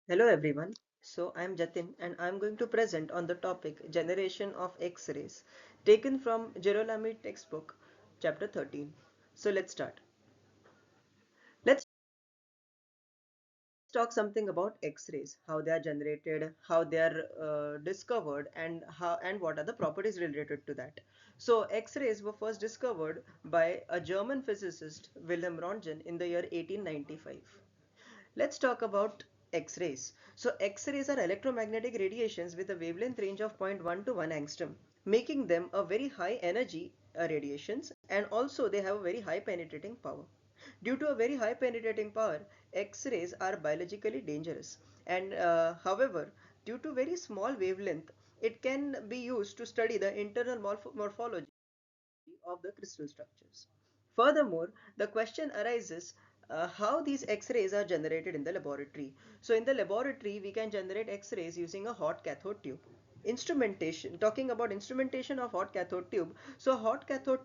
Hello everyone. So I'm Jatin and I'm going to present on the topic Generation of X-rays taken from Girolami textbook chapter 13. So let's start. Let's talk something about X-rays, how they are generated, how they are discovered and what are the properties related to that. So X-rays were first discovered by a German physicist Wilhelm Röntgen in the year 1895. Let's talk about X-rays. So X-rays are electromagnetic radiations with a wavelength range of zero point 0.1 to 1 angstrom, making them a very high energy radiations, and also they have a very high penetrating power. Due to a very high penetrating power, X-rays are biologically dangerous, and however, due to very small wavelength, it can be used to study the internal morphology of the crystal structures. Furthermore, the question arises how these X-rays are generated in the laboratory. So in the laboratory, we can generate X-rays using a hot cathode tube. Instrumentation, talking about instrumentation of hot cathode tube. So hot cathode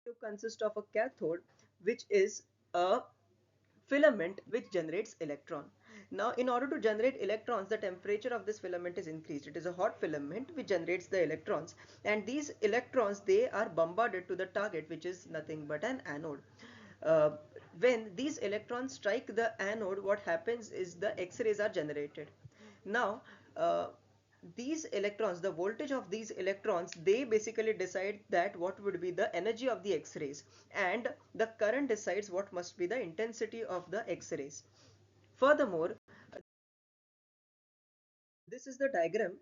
tube consists of a cathode which is a filament which generates electron. Now in order to generate electrons, the temperature of this filament is increased. It is a hot filament which generates the electrons, and these electrons, they are bombarded to the target, which is nothing but an anode. uh, when these electrons strike the anode, what happens is the X-rays are generated. Now uh, these electrons, the voltage of these electrons, they basically decide that what would be the energy of the X-rays, and the current decides what must be the intensity of the X-rays. Furthermore, this is the diagram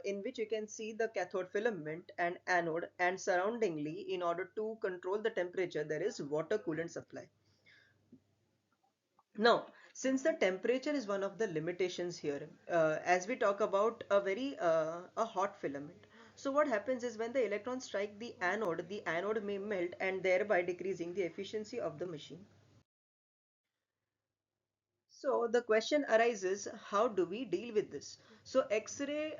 in which you can see the cathode filament and anode, and surroundingly, in order to control the temperature, there is water coolant supply. Now, since the temperature is one of the limitations here, as we talk about a hot filament. So what happens is when the electrons strike the anode may melt, and thereby decreasing the efficiency of the machine. So the question arises, how do we deal with this? So X-ray,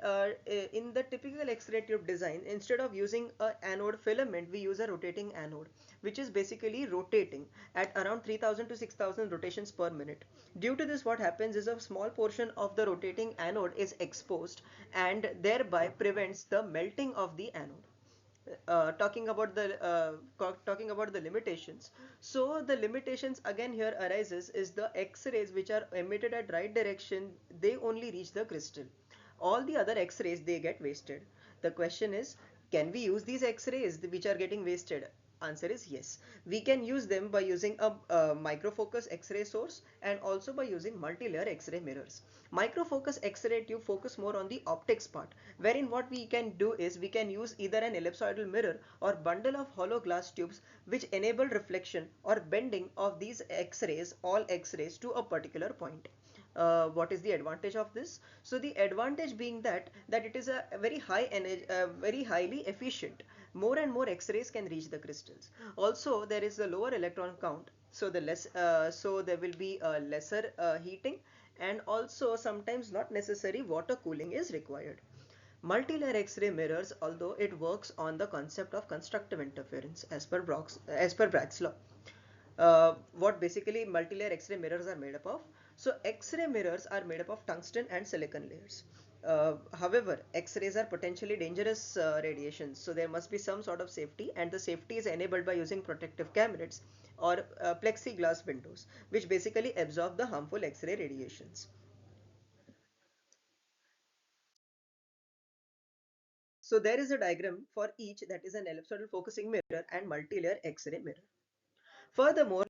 in the typical X-ray tube design, instead of using a anode filament, we use a rotating anode, which is basically rotating at around 3000 to 6000 rotations per minute. Due to this, what happens is a small portion of the rotating anode is exposed, and thereby prevents the melting of the anode. Talking about the limitations. So the limitations again here arises is the X-rays which are emitted at right direction, they only reach the crystal. All the other X-rays, they get wasted. The question is, can we use these X-rays which are getting wasted? Answer is yes. We can use them by using a microfocus X-ray source, and also by using multi-layer X-ray mirrors. Microfocus X-ray tube focus more on the optics part, wherein what we can do is we can use either an ellipsoidal mirror or bundle of hollow glass tubes which enable reflection or bending of these X-rays, all X-rays, to a particular point. What is the advantage of this? So the advantage being that it is a very high energy, very highly efficient. More and more X-rays can reach the crystals. Also, there is a lower electron count, so there will be a lesser heating, and also sometimes not necessary water cooling is required. Multi-layer X-ray mirrors, although it works on the concept of constructive interference as per Bragg's law. What basically multi-layer X-ray mirrors are made up of? So X-ray mirrors are made up of tungsten and silicon layers. However, X-rays are potentially dangerous radiations, so there must be some sort of safety, and the safety is enabled by using protective cabinets or plexiglass windows, which basically absorb the harmful X-ray radiations. So there is a diagram for each, that is an ellipsoidal focusing mirror and multi-layer X-ray mirror. Furthermore,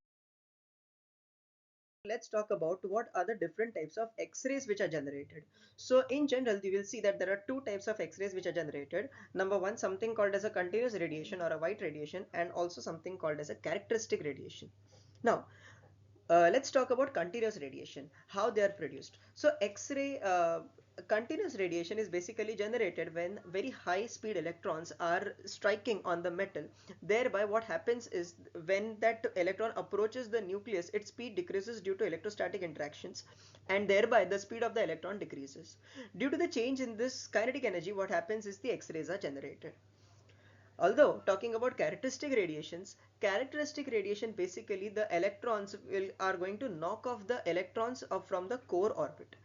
let's talk about what are the different types of X-rays which are generated. So in general, you will see that there are two types of X-rays which are generated. Number one, something called as a continuous radiation or a white radiation, and also something called as a characteristic radiation. Now, let's talk about continuous radiation, how they are produced. So X-ray continuous radiation is basically generated when very high speed electrons are striking on the metal. Thereby what happens is when that electron approaches the nucleus, its speed decreases due to electrostatic interactions, and thereby the speed of the electron decreases. Due to the change in this kinetic energy, what happens is the X-rays are generated. Although talking about characteristic radiations, Characteristic radiation, basically the electrons are going to knock off the electrons from the core orbit.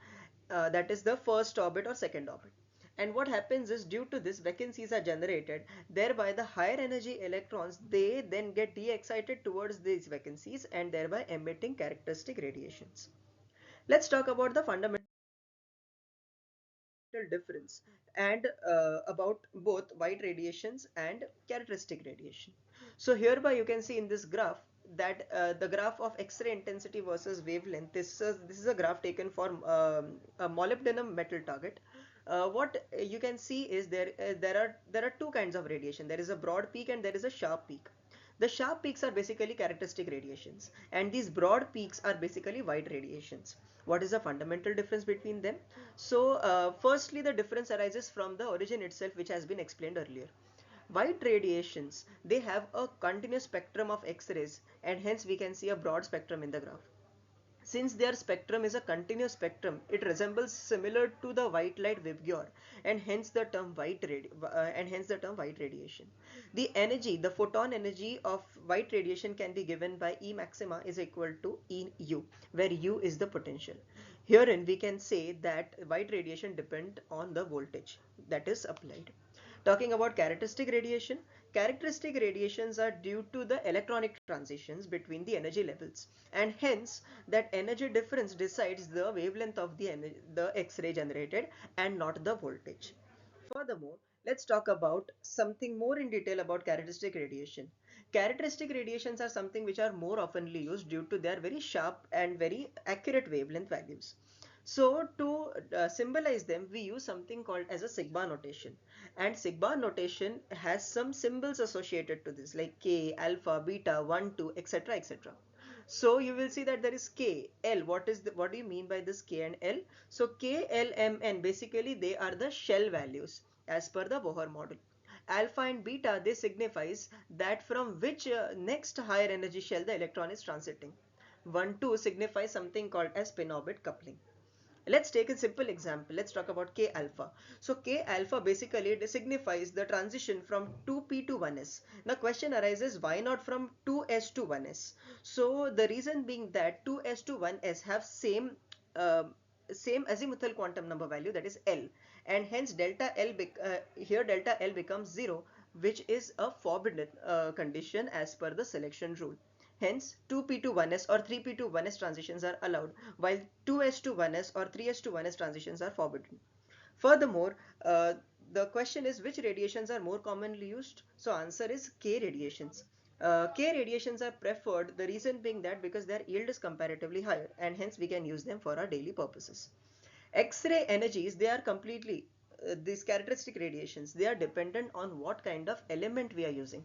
That is the first orbit or second orbit. And what happens is, due to this, vacancies are generated. Thereby the higher energy electrons, they then get de-excited towards these vacancies and thereby emitting characteristic radiations. Let's talk about the fundamental difference and about both white radiations and characteristic radiation. So hereby you can see in this graph that the graph of X-ray intensity versus wavelength. This is a graph taken for a molybdenum metal target. What you can see is there are two kinds of radiation. There is a broad peak and there is a sharp peak. The sharp peaks are basically characteristic radiations, and these broad peaks are basically white radiations. What is the fundamental difference between them? So, firstly, the difference arises from the origin itself, which has been explained earlier. White radiations, they have a continuous spectrum of X-rays, and hence we can see a broad spectrum in the graph. Since their spectrum is a continuous spectrum, it resembles similar to the white light Vibgyor, and hence the term white radiation. The energy, the photon energy of white radiation can be given by E maxima is equal to E U, where U is the potential. Herein we can say that white radiation depends on the voltage that is applied. Talking about characteristic radiations are due to the electronic transitions between the energy levels, and hence that energy difference decides the wavelength of the X-ray generated and not the voltage. Furthermore, let's talk about something more in detail about characteristic radiation. Characteristic radiations are something which are more oftenly used due to their very sharp and very accurate wavelength values. So to symbolize them, we use something called as a sigma notation. And sigma notation has some symbols associated to this, like K, alpha, beta, 1, 2, etc. etc. So you will see that there is K, L. What do you mean by this K and L? So K, L, M, N, basically they are the shell values as per the Bohr model. Alpha and beta, they signifies that from which next higher energy shell the electron is transiting. 1, 2 signifies something called as spin orbit coupling. Let's take a simple example. Let's talk about K alpha. So K alpha basically it signifies the transition from 2p to 1s. Now question arises, why not from 2s to 1s? So the reason being that 2s to 1s have uh, same azimuthal quantum number value, that is L, and hence delta L becomes 0, which is a forbidden condition as per the selection rule. Hence, 2p to 1s or 3p to 1s transitions are allowed, while 2s to 1s or 3s to 1s transitions are forbidden. Furthermore, the question is, which radiations are more commonly used? So answer is K radiations. K radiations are preferred, the reason being that because their yield is comparatively higher, and hence we can use them for our daily purposes. X-ray energies, they are completely, these characteristic radiations, they are dependent on what kind of element we are using.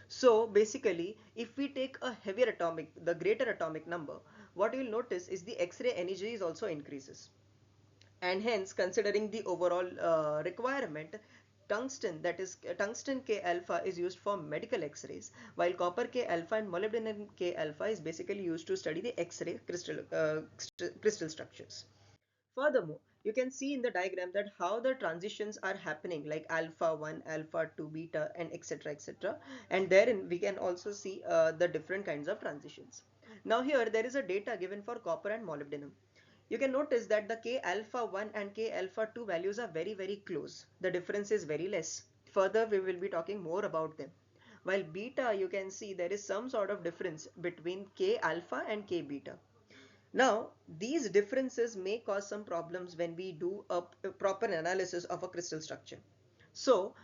So basically, if we take a heavier atomic, the greater atomic number, what you will notice is the X-ray energy is also increases. And hence, considering the overall requirement, tungsten, that is tungsten K alpha, is used for medical X-rays, while copper K alpha and molybdenum K alpha is basically used to study the X-ray crystal structures. Furthermore, you can see in the diagram that how the transitions are happening, like alpha 1, alpha 2, beta, and etc. etc. And therein we can also see the different kinds of transitions. Now here there is a data given for copper and molybdenum. You can notice that the K alpha 1 and K alpha 2 values are very close. The difference is very less. Further, we will be talking more about them. While beta, you can see there is some sort of difference between K alpha and K beta. Now, these differences may cause some problems when we do a proper analysis of a crystal structure. So,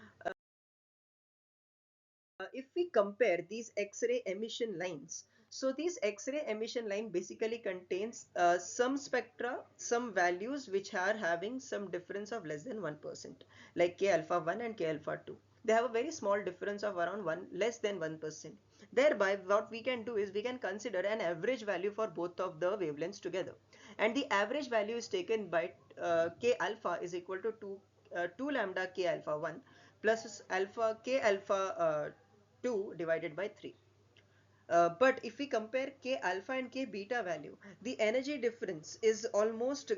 if we compare these X-ray emission lines, so these X-ray emission line basically contains some spectra, some values which are having some difference of less than 1%, like K alpha 1 and K alpha 2. They have a very small difference of around less than 1%. Thereby, what we can do is we can consider an average value for both of the wavelengths together. And the average value is taken by K alpha is equal to 2 lambda K alpha 1 plus alpha K alpha 2 divided by 3. But if we compare K alpha and K beta value, the energy difference is almost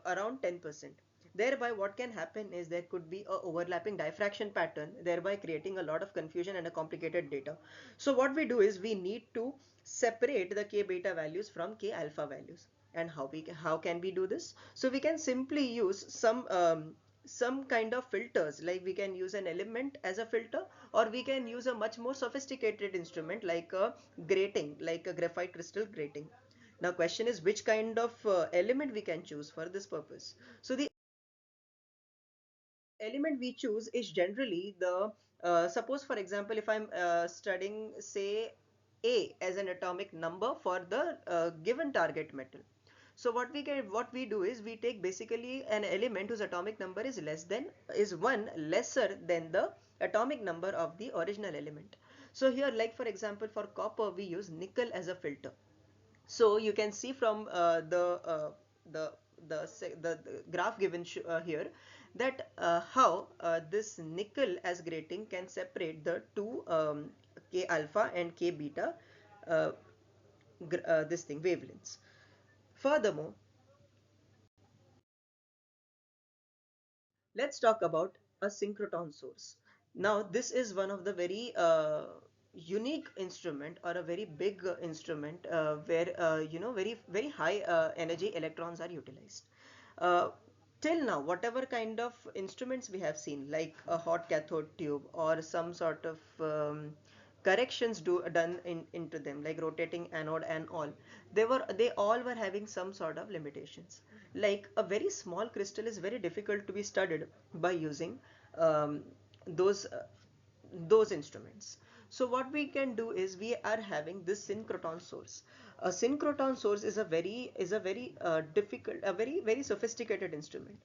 around 10%. Thereby what can happen is there could be a overlapping diffraction pattern, thereby creating a lot of confusion and a complicated data. So what we do is we need to separate the k beta values from k alpha values. And how can we do this? So we can simply use some kind of filters, like we can use an element as a filter, or we can use a much more sophisticated instrument like a grating, like a graphite crystal grating. Now question is which kind of element we can choose for this purpose. So the element we choose is generally the suppose for example, if I'm studying say A as an atomic number for the given target metal. So what we do is we take basically an element whose atomic number is one lesser than the atomic number of the original element. So here, like for example, for copper we use nickel as a filter. So you can see from the, the graph given here that how this nickel as grating can separate the two k alpha and k beta uh, this thing wavelengths. Furthermore, let's talk about a synchrotron source. Now, this is one of the very unique instrument, or a very big instrument where very high energy electrons are utilized. Uh, Till now, whatever kind of instruments we have seen, like a hot cathode tube or some sort of corrections done into them, like rotating anode and all, they all were having some sort of limitations. Like a very small crystal is very difficult to be studied by using um, those uh, those instruments. So what we can do is we are having this synchrotron source. A synchrotron source is a very difficult, a very sophisticated instrument.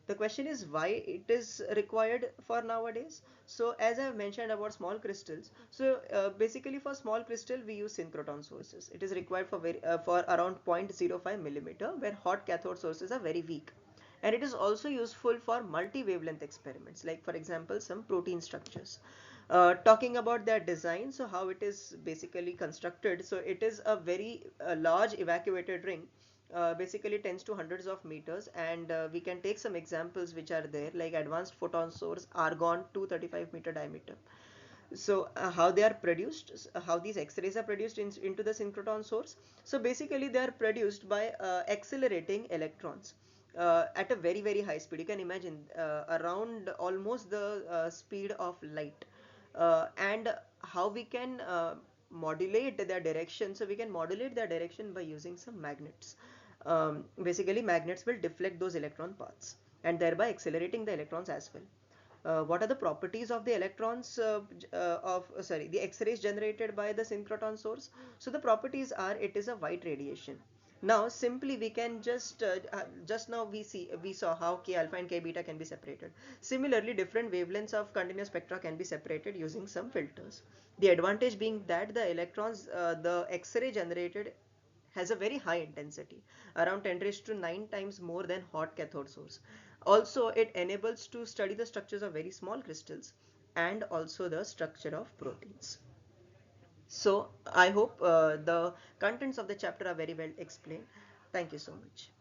The question is why it is required for nowadays. So as I have mentioned about small crystals, so basically for small crystal we use synchrotron sources. It is required for around 0.05 millimeter, where hot cathode sources are very weak. And it is also useful for multi-wavelength experiments, like for example some protein structures. Talking about their design, so how it is basically constructed, so it is a very large evacuated ring, basically tens to hundreds of meters, and we can take some examples which are there, like advanced photon source argon 235-meter diameter. So how they are produced, how these x-rays are produced into the synchrotron source. So basically they are produced by accelerating electrons at a very high speed. You can imagine around almost the speed of light. And how we can modulate their direction, so we can modulate their direction by using some magnets. Basically magnets will deflect those electron paths, and thereby accelerating the electrons as well. What are the properties of the electrons of sorry the X-rays generated by the synchrotron source? So the properties are, it is a white radiation. Now simply we can just now we saw how k alpha and k beta can be separated. Similarly, different wavelengths of continuous spectra can be separated using some filters. The advantage being that the electrons, the X-ray generated has a very high intensity, around 10 raised to 9 times more than hot cathode source. Also, it enables to study the structures of very small crystals and also the structure of proteins. So I hope the contents of the chapter are very well explained. Thank you so much.